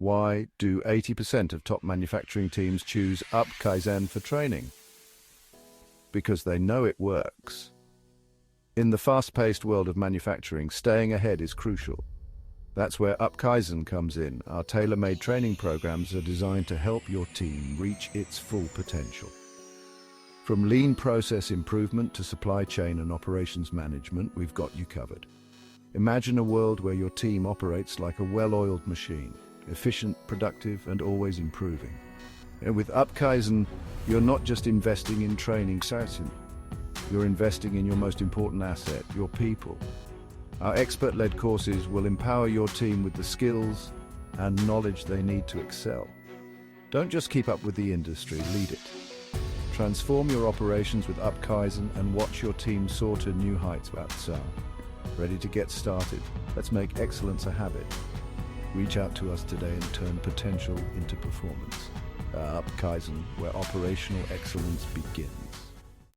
Why do 80% of top manufacturing teams choose UPKAIZEN for training? Because they know it works. In the fast-paced world of manufacturing, staying ahead is crucial. That's where UPKAIZEN comes in. Our tailor-made training programs are designed to help your team reach its full potential. From lean process improvement to supply chain and operations management, we've got you covered. Imagine a world where your team operates like a well-oiled machine, efficient, productive, and always improving. And with UPKAIZEN, you're not just investing in training sessions. You're investing in your most important asset, your people. Our expert-led courses will empower your team with the skills and knowledge they need to excel. Don't just keep up with the industry, lead it. Transform your operations with UPKAIZEN and watch your team soar to new heights. Ready to get started? Let's make excellence a habit. Reach out to us today and turn potential into performance. UPKAIZEN, where operational excellence begins.